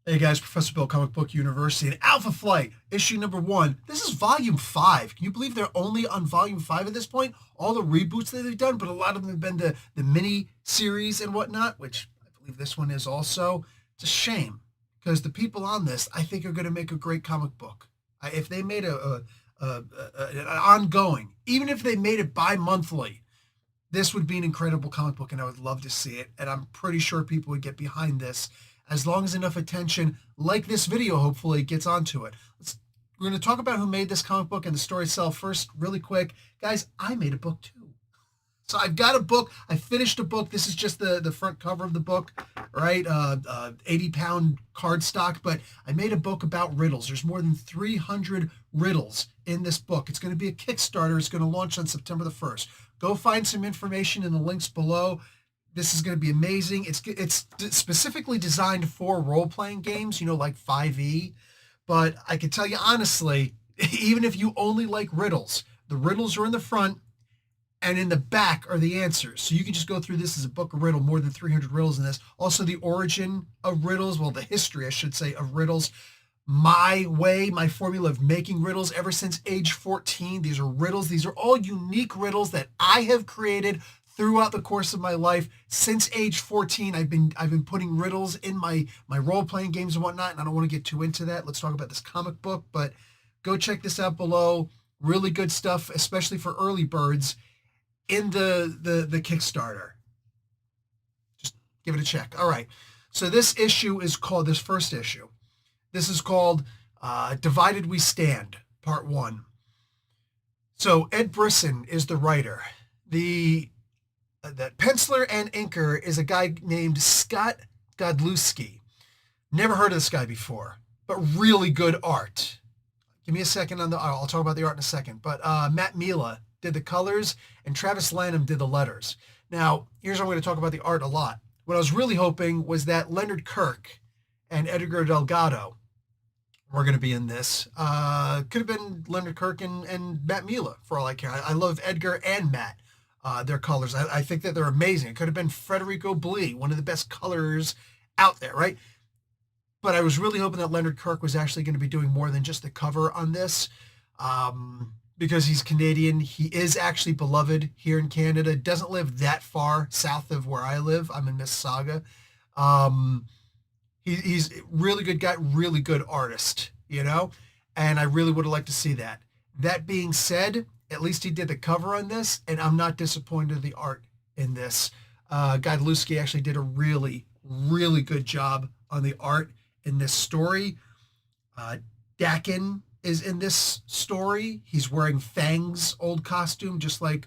Hey guys, Professor Bill, Comic Book University, and Alpha Flight, issue number 1. This is volume 5. Can you believe they're only on volume 5 at this point? All the reboots that they've done, but a lot of them have been the mini series and whatnot, which I believe this one is also. It's a shame because the people on this, I think, are going to make a great comic book. If they made an ongoing, even if they made it bi-monthly, this would be an incredible comic book, and I would love to see it. And I'm pretty sure people would get behind this as long as enough attention, like this video, hopefully, gets onto it. We're going to talk about who made this comic book and the story itself first, really quick. Guys, I made a book too. So I've got a book. I finished a book. This is just the front cover of the book, right? 80-pound cardstock. But I made a book about riddles. There's more than 300 riddles in this book. It's going to be a Kickstarter. It's going to launch on September the 1st. Go find some information in the links below. This is going to be amazing. It's specifically designed for role-playing games, like 5e. But I can tell you honestly, even if you only like riddles, the riddles are in the front, and in the back are the answers. So you can just go through this as a book of riddle, more than 300 riddles in this. Also the origin of riddles, well, the history, I should say, of riddles. My way, my formula of making riddles ever since age 14. These are riddles. These are all unique riddles that I have created throughout the course of my life. Since age 14, I've been putting riddles in my role-playing games and whatnot, and I don't want to get too into that. Let's talk about this comic book, but go check this out below. Really good stuff, especially for early birds in the Kickstarter. Just give it a check. All right. So this issue is called, this first issue, this is called Divided We Stand, Part 1. So Ed Brisson is the writer. The penciler and inker is a guy named Scott Godlewski. Never heard of this guy before, but really good art. Give me a second on I'll talk about the art in a second. But Matt Mila did the colors, and Travis Lanham did the letters. Now, here's where I'm going to talk about the art a lot. What I was really hoping was that Leonard Kirk and Edgar Delgado were going to be in this. Could have been Leonard Kirk and Matt Mila, for all I care. I love Edgar and Matt, their colors. I think that they're amazing. It could have been Federico Blee, one of the best colors out there, right? But I was really hoping that Leonard Kirk was actually going to be doing more than just the cover on this. Because he's Canadian. He is actually beloved here in Canada. Doesn't live that far south of where I live. I'm in Mississauga. He's a really good guy, really good artist, and I really would have liked to see that. That being said, at least he did the cover on this, and I'm not disappointed in the art in this. Godlewski actually did a really, really good job on the art in this story. Dakin is in this story. He's wearing Fang's old costume, just like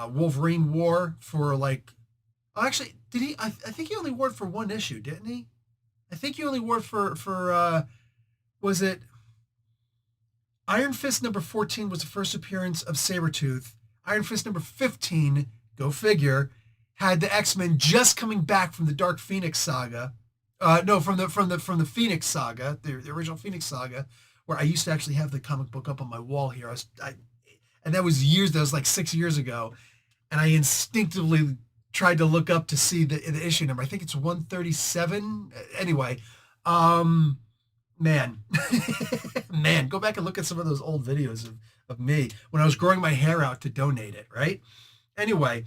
Wolverine wore for actually, did he? I think he only wore it for one issue, didn't he? I think he only wore it for was it Iron Fist number 14 was the first appearance of Sabretooth. Iron Fist number 15, go figure, had the X-Men just coming back from the Dark Phoenix saga. No, from the Phoenix saga, the original Phoenix saga, where I used to actually have the comic book up on my wall here. And that was years, that was like 6 years ago. And I instinctively tried to look up to see the issue number. I think it's 137. Anyway, man, man, go back and look at some of those old videos of me when I was growing my hair out to donate it, right? Anyway,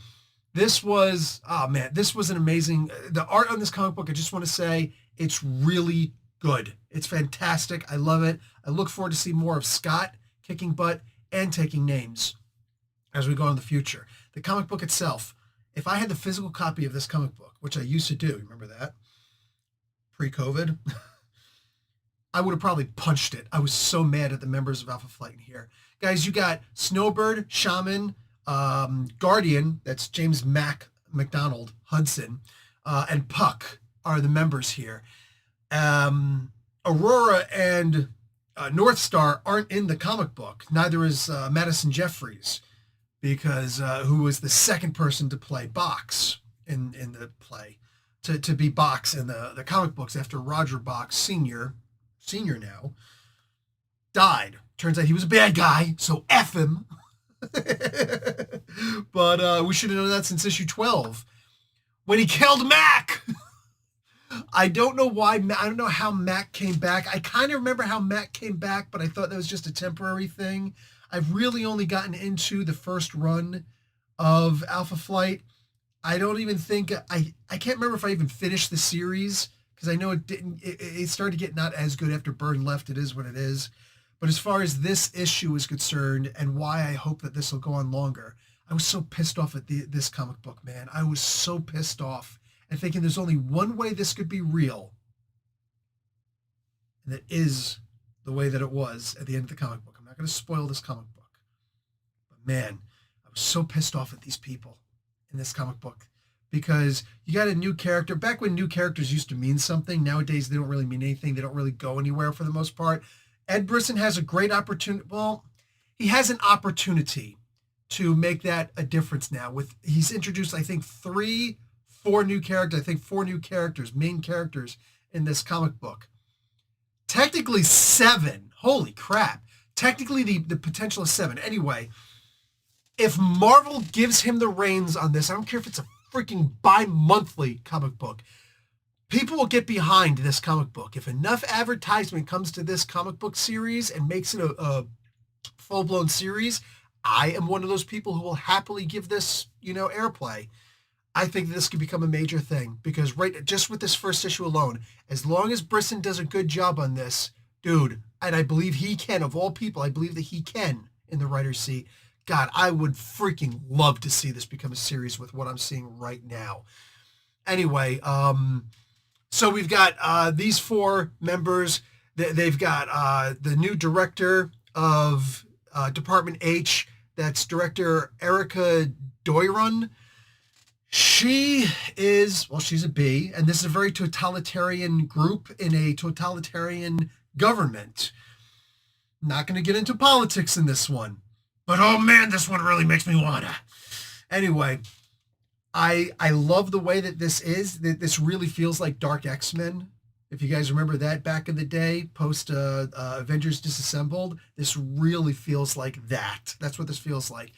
this was an amazing, the art on this comic book, I just want to say, it's really good. It's fantastic. I love it. I look forward to see more of Scott kicking butt and taking names as we go in the future. The comic book itself, if I had the physical copy of this comic book, which I used to do, remember that? Pre-COVID, I would have probably punched it. I was so mad at the members of Alpha Flight in here. Guys, you got Snowbird, Shaman, Guardian, that's James McDonald Hudson, and Puck are the members here. Aurora and North Star aren't in the comic book. Neither is Madison Jeffries, because who was the second person to play Box in the play, to be Box in the comic books after Roger Box Sr. now, died. Turns out he was a bad guy, so F him. But we should have known that since issue 12, when he killed Mac. I don't know why. I don't know how Mac came back. I kind of remember how Mac came back, but I thought that was just a temporary thing. I've really only gotten into the first run of Alpha Flight. I don't even think I can't remember if I even finished the series because I know it didn't. It started to get not as good after Byrne left. It is what it is. But as far as this issue is concerned, and why I hope that this will go on longer, I was so pissed off at this comic book, man. I was so pissed off and thinking there's only one way this could be real, and that is the way that it was at the end of the comic book. I'm not going to spoil this comic book, but man, I was so pissed off at these people in this comic book because you got a new character. Back when new characters used to mean something, nowadays they don't really mean anything. They don't really go anywhere for the most part. Ed Brisson has a great opportunity. Well, he has an opportunity to make that a difference now. He's introduced, I think, four new characters. I think 4 new characters, main characters in this comic book. Technically 7. Holy crap. Technically the potential is 7. Anyway, if Marvel gives him the reins on this, I don't care if it's a freaking bi-monthly comic book, people will get behind this comic book. If enough advertisement comes to this comic book series and makes it a full-blown series, I am one of those people who will happily give this, airplay. I think this could become a major thing because just with this first issue alone, as long as Brisson does a good job on this, dude, and I believe he can, of all people, I believe that he can in the writer's seat. God, I would freaking love to see this become a series with what I'm seeing right now. Anyway, so we've got these 4 members. They've got the new director of Department H. That's director Erica Doiron. She's a B, and this is a very totalitarian group in a totalitarian government. Not going to get into politics in this one, but oh man, this one really makes me wanna. Anyway, I love the way that this is. This really feels like Dark X-Men. If you guys remember that back in the day, post Avengers Disassembled, this really feels like that. That's what this feels like.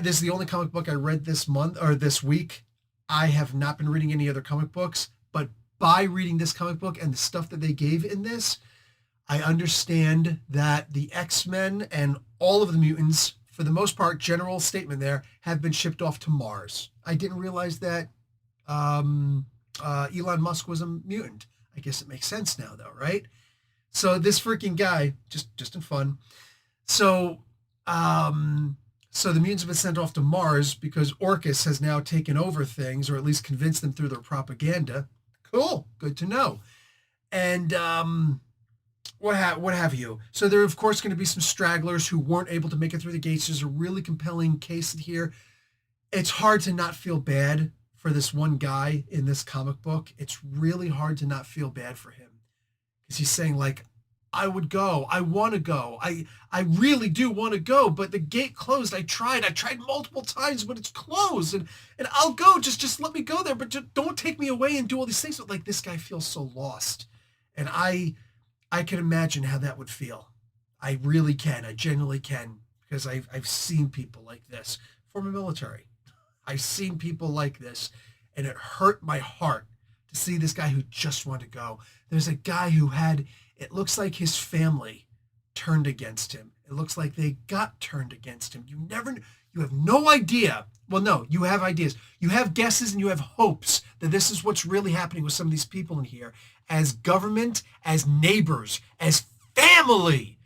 This is the only comic book I read this month or this week. I have not been reading any other comic books, but by reading this comic book and the stuff that they gave in this, I understand that the X-Men and all of the mutants, for the most part, general statement there, have been shipped off to Mars. I didn't realize that Elon Musk was a mutant. I guess it makes sense now, though, right? So this freaking guy, just in fun. So the mutants have been sent off to Mars because Orcus has now taken over things, or at least convinced them through their propaganda. Cool, good to know. And what have you? So there are, of course, going to be some stragglers who weren't able to make it through the gates. There's a really compelling case here. It's hard to not feel bad for this one guy in this comic book. It's really hard to not feel bad for him because he's saying, like, I would go. I want to go. I really do want to go, but the gate closed. I tried multiple times, but it's closed. And I'll go. Just let me go there, but don't take me away and do all these things. But like, this guy feels so lost. And I can imagine how that would feel. I really can. I genuinely can, because I've seen people like this. Former military. I've seen people like this, and it hurt my heart to see this guy who just wanted to go. There's a guy who it looks like his family turned against him. It looks like they got turned against him. You have no idea. Well, no, you have ideas. You have guesses and you have hopes that this is what's really happening with some of these people in here. As government, as neighbors, as family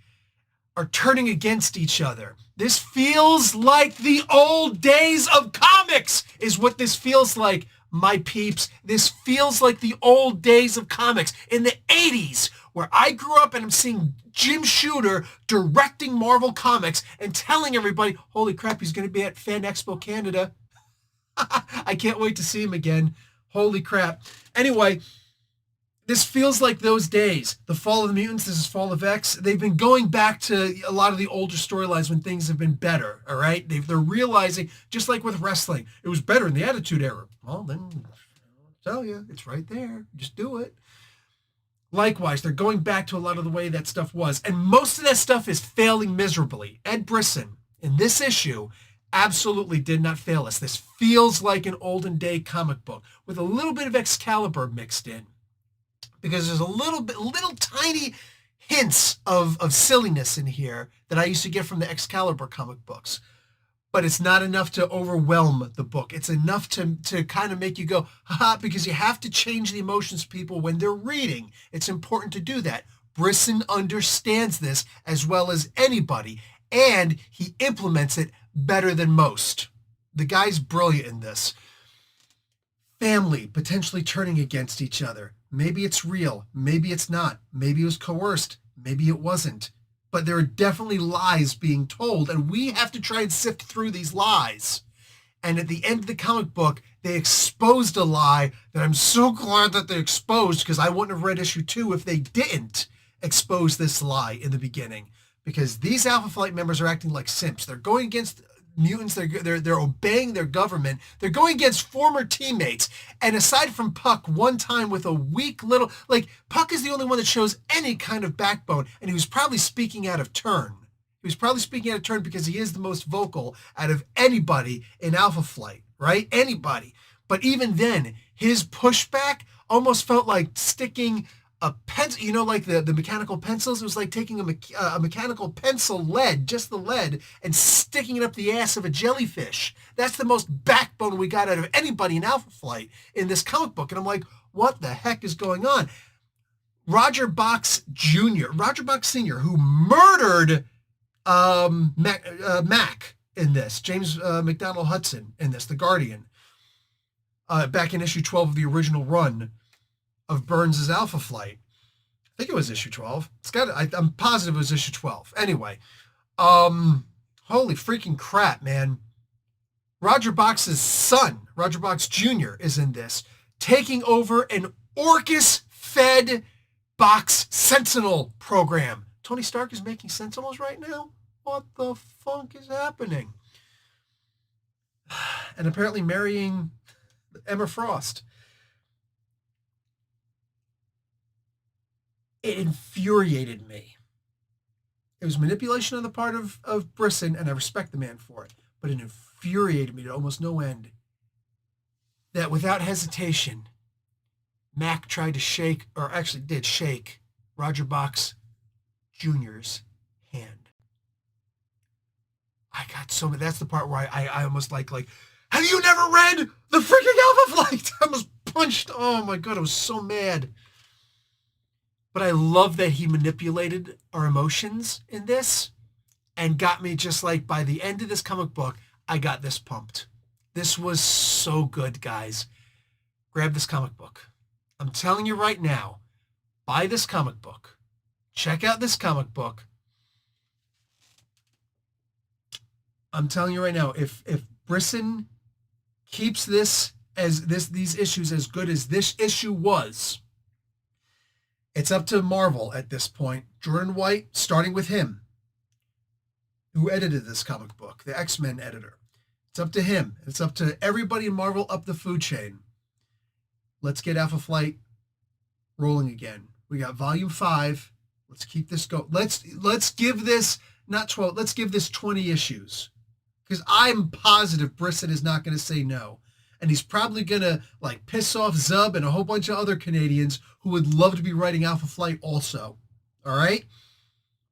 are turning against each other. This feels like the old days of comics is what this feels like, my peeps. This feels like the old days of comics in the 80s, where I grew up and I'm seeing Jim Shooter directing Marvel Comics and telling everybody, holy crap, he's going to be at Fan Expo Canada. I can't wait to see him again. Holy crap. Anyway, this feels like those days. The Fall of the Mutants, this is Fall of X. They've been going back to a lot of the older storylines when things have been better, all right? They're realizing, just like with wrestling, it was better in the Attitude Era. Well, then, I'll tell you, it's right there. Just do it. Likewise, they're going back to a lot of the way that stuff was. And most of that stuff is failing miserably. Ed Brisson, in this issue, absolutely did not fail us. This feels like an olden day comic book with a little bit of Excalibur mixed in, because there's a little tiny hints of silliness in here that I used to get from the Excalibur comic books. But it's not enough to overwhelm the book. It's enough to kind of make you go, haha, because you have to change the emotions of people when they're reading. It's important to do that. Brisson understands this as well as anybody, and he implements it better than most. The guy's brilliant in this. Family potentially turning against each other. Maybe it's real. Maybe it's not. Maybe it was coerced. Maybe it wasn't. But there are definitely lies being told, and we have to try and sift through these lies. And at the end of the comic book, they exposed a lie that I'm so glad that they exposed, because I wouldn't have read issue 2 if they didn't expose this lie in the beginning. Because these Alpha Flight members are acting like simps. They're going against mutants. They're obeying their government. They're going against former teammates. And aside from Puck, one time with a weak little, like, Puck is the only one that shows any kind of backbone, and he was probably speaking out of turn. He was probably speaking out of turn because he is the most vocal out of anybody in Alpha Flight, right? Anybody. But even then, his pushback almost felt like sticking a pencil, you know, like the mechanical pencils. It was like taking a mechanical pencil lead, just the lead, and sticking it up the ass of a jellyfish. That's the most backbone we got out of anybody in Alpha Flight in this comic book. And I'm like, what the heck is going on? Roger Box Sr., who murdered Mac in this, James McDonald Hudson in this, the Guardian, back in issue 12 of the original run of Burns' Alpha Flight. I think it was issue 12. I'm positive it was issue 12. Anyway, holy freaking crap, man. Roger Box's son, Roger Box Jr., is in this, taking over an Orcus-fed Box Sentinel program. Tony Stark is making Sentinels right now? What the funk is happening? And apparently marrying Emma Frost. It infuriated me. It was manipulation on the part of Brisson, and I respect the man for it, but it infuriated me to almost no end that without hesitation, Mac tried to shake, or actually did shake, Roger Box Jr.'s hand. I got so many, that's the part where I almost like, have you never read the freaking Alpha Flight? I almost punched, oh my God, I was so mad. But I love that he manipulated our emotions in this and got me just like, by the end of this comic book, I got this pumped. This was so good, guys. Grab this comic book. I'm telling you right now, buy this comic book. Check out this comic book. I'm telling you right now, if Brisson keeps these issues as good as this issue was, it's up to Marvel at this point. Jordan White, starting with him, who edited this comic book, the X-Men editor. It's up to him. It's up to everybody in Marvel up the food chain. Let's get Alpha Flight rolling again. We got volume 5. Let's keep this going. Let's give this, not 12, let's give this 20 issues. Because I'm positive Brisson is not going to say no. And he's probably going to like piss off Zub and a whole bunch of other Canadians who would love to be writing Alpha Flight also. All right?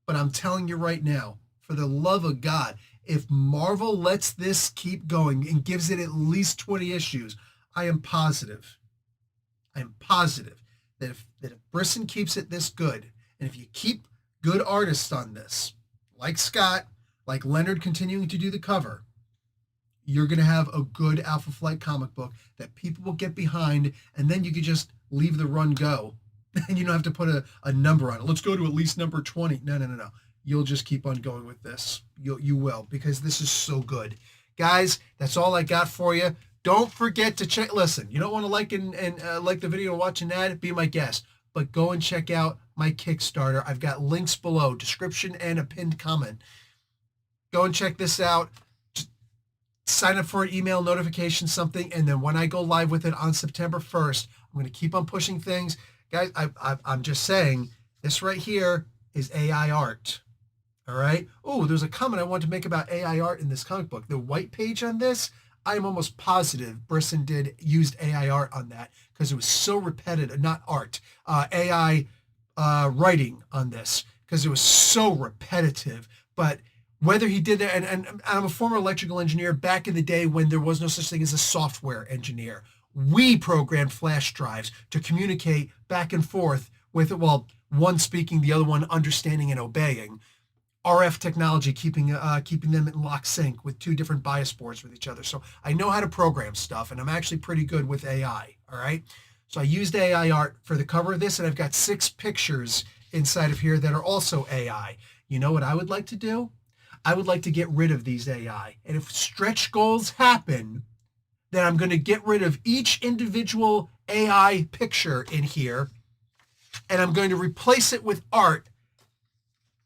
But I'm telling you right now, for the love of God, if Marvel lets this keep going and gives it at least 20 issues, I am positive that if Brisson keeps it this good, and if you keep good artists on this, like Scott, like Leonard continuing to do the cover, you're going to have a good Alpha Flight comic book that people will get behind, and then you could just leave the run go. And you don't have to put a number on it. Let's go to at least number 20. No. You'll just keep on going with this. You will, because this is so good. Guys, that's all I got for you. Don't forget to check. Listen, you don't want to like and like the video and watch an ad, be my guest. But go and check out my Kickstarter. I've got links below, description and a pinned comment. Go and check this out. Sign up for an email notification, something, and then when I go live with it on September 1st, I'm going to keep on pushing things. Guys, I'm just saying, this right here is AI art. All right. Oh, there's a comment I want to make about AI art in this comic book. The white page on this, I am almost positive Brisson used AI art on that because it was so repetitive. Not art, AI writing on this because it was so repetitive. But whether he did that, and I'm a former electrical engineer back in the day when there was no such thing as a software engineer. We programmed flash drives to communicate back and forth with, well, one speaking, the other one understanding and obeying. RF technology, keeping them in lock sync with two different bias boards with each other. So I know how to program stuff, and I'm actually pretty good with AI. All right. So I used AI art for the cover of this, and I've got 6 pictures inside of here that are also AI. You know what I would like to do? I would like to get rid of these AI. And if stretch goals happen, then I'm going to get rid of each individual AI picture in here, and I'm going to replace it with art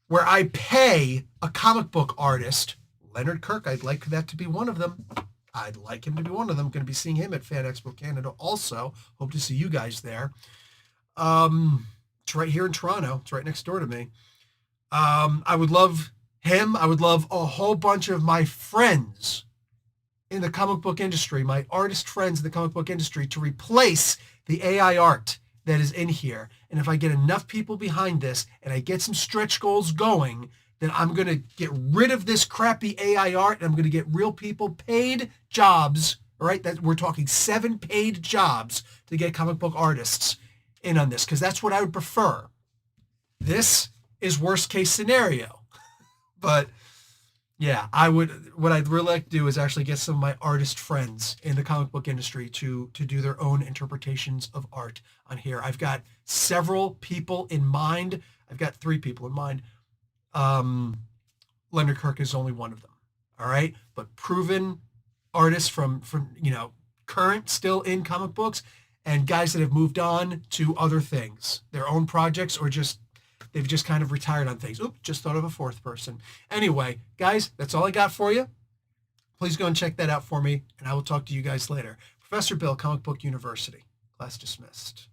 where I pay a comic book artist, Leonard Kirk. I'd like that to be one of them. I'd like him to be one of them. I'm going to be seeing him at Fan Expo Canada also. Hope to see you guys there. It's right here in Toronto. It's right next door to me. I would love him. I would love a whole bunch of my friends in the comic book industry, my artist friends in the comic book industry, to replace the AI art that is in here. And if I get enough people behind this and I get some stretch goals going, then I'm going to get rid of this crappy AI art, and I'm going to get real people paid jobs, all right? That we're talking 7 paid jobs to get comic book artists in on this, because that's what I would prefer. This is worst case scenario. But yeah, what I'd really like to do is actually get some of my artist friends in the comic book industry to do their own interpretations of art on here. I've got several people in mind. I've got 3 people in mind. Leonard Kirk is only one of them. All right. But proven artists from current, still in comic books, and guys that have moved on to other things, their own projects, or they've just kind of retired on things. Oops, just thought of a 4th person. Anyway, guys, that's all I got for you. Please go and check that out for me, and I will talk to you guys later. Professor Bill, Comic Book University. Class dismissed.